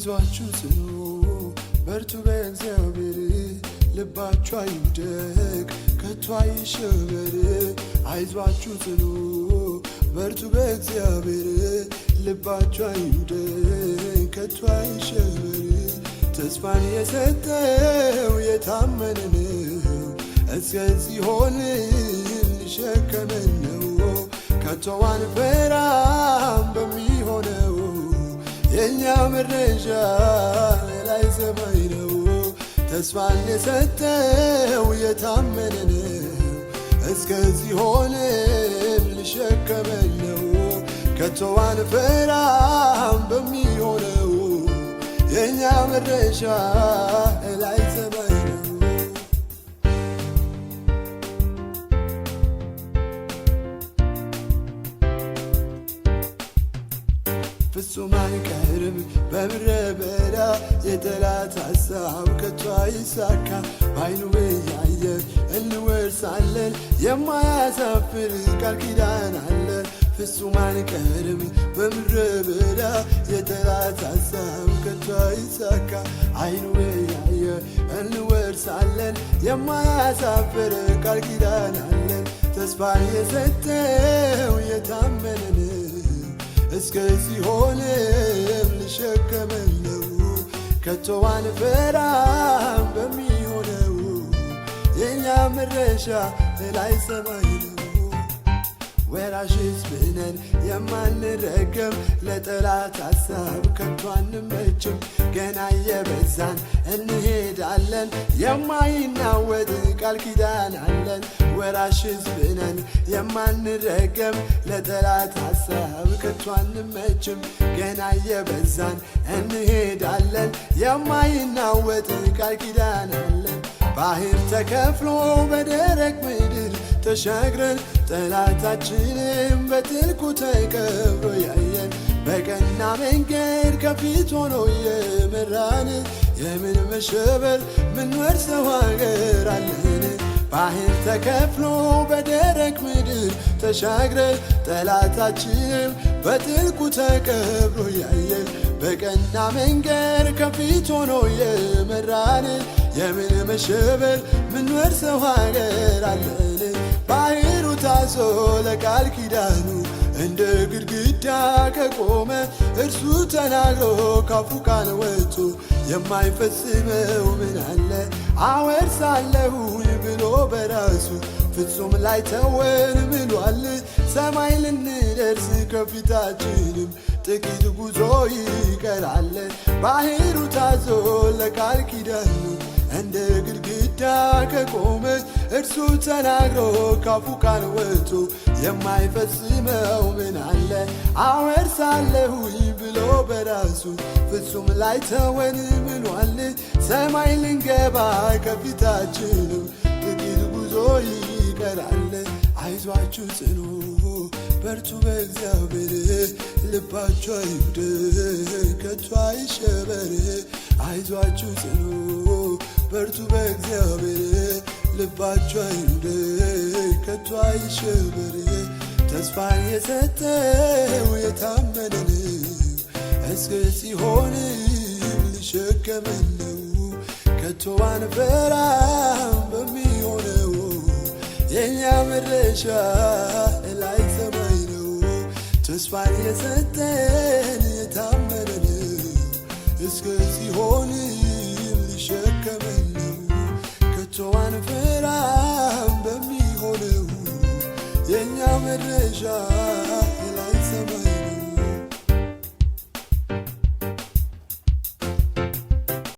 አይዟችሁ ጽኑ በርቱ በእግዚአብሔር ልባችሁ አይውደቅ ከቶ አይሸበር አይዟችሁ ጽኑ በርቱ በእግዚአብሔር ልባችሁ አይውደቅ ከቶ አይሸበር ተስፋን የሰጠው የታመነ ነው እስከዚህ ሆነ ሊሸከመን ነው ከቶ አንፈራም በሚሆነው የኛ መረጃ ላይ ሰማይ ነው ተስፋን የሰጠው የታመነ ነው እስከዚህ ሆነ ሊሸከመን ነው ከቶ አንፈራም በሚሆነው የኛ መረጃ ላይ ሰማይ ነው ፍጹም አይቀርም በምድረ በዳ የጠላት ሐሳብ ከቶ አይሳካ በዓይኑ እያየ እንወርሳለን የማያሳፍር ቃል ኪዳን አለን ፍጹም አይቀርም በምድረ በዳ የጠላት ሐሳብ ከቶ አይሳካ ዓይኑ እያየ እንወርሳለን የማያሳፍር ቃል ኪዳን አለን ተስፋን የሰጠው የታመነ ነው እስከዚህ ሆነ ሊሸከመን ነው ከቶ አንፈራም በሚሆነው የኛ መድረሻ ላይ ሰማይ ነው ወራሽስ ብነን የማንረገም ለጠላት ሐሳብ ከቶ አንመችም ገና የበዛን እንሄዳለን የማይናወጥ ቃል ኪዳን አለን ወራሽስ ብነን የማንረገም ለጠላት ሐሳብ ከቶ አንመችም ገና የበዛን እንሄዳለን የማይናወጥ ቃል ኪዳን አለን ባህር ተከፍሎ በደረቅ ምድር ተሻግረን ጠላታችንም በጥልቁ ተቀብሮ ያየን በቀና መንገድ ከፊት ሆኖ የመራን የምን መሸበር ምን ወርሰው ሀገር አለን ባህር ተከፍሎ በደረቅ ምድር ተሻግረን ጠላታችንም በጥልቁ ተቀብሮ ያየን በቀና መንገድ ከፊት ሆኖ የመራን የምን መሸበር ምን ወርሰው ሀገር አለን ባህሩ ታዞ ለቃል ኪዳኑ እንደ ግድግዳ ከቆመ እርሱ ተናግሮ ካፉ ቃል ወጥቶ የማይፈጽመው ምን አለ አወርሳለሁኝ ብሎ በራሱ ፍጹም ላይ ተወን ምሏል ሰማይ ልንደርስ ከፊታችንም ጥቂት ጉዞ ይቀራል ባህሩ ታዞ ለቃል ኪዳኑ እንደ ግድግዳ ከቆመ እርሱ ተናግሮ ካፉ ቃል ወጥቶ የማይፈጽመው ምን አለ አወርሳለሁኝ ብሎ በራሱ ፍጹም ላይ ተወን ምሏል ሰማይ ልንገባ ከፊታችንም ጥቂት ጉዞ ይቀራል አይዟችሁ ጽኑ በርቱ በእግዚአብሔር ልባችሁ አይውደቅ ከቶ አይሸበር አይዟችሁ ጽኑ በርቱ በእግዚአብሔር ልባችሁ አይውደቅ ከቶ አይሸበር ተስፋን የሰጠው የታመነ ነው እስከዚህ ሆነ ሊሸከመን ነው ከቶ አንፈራም በሚሆነው የኛ መድረሻ ላይ ሰማይ ነው ተስፋን የሰጠን የታመነ ነው እስከዚህ ሆነ ሊሸከመን ነው ከቶ አንፈራም በሚሆነው የኛ መድረሻ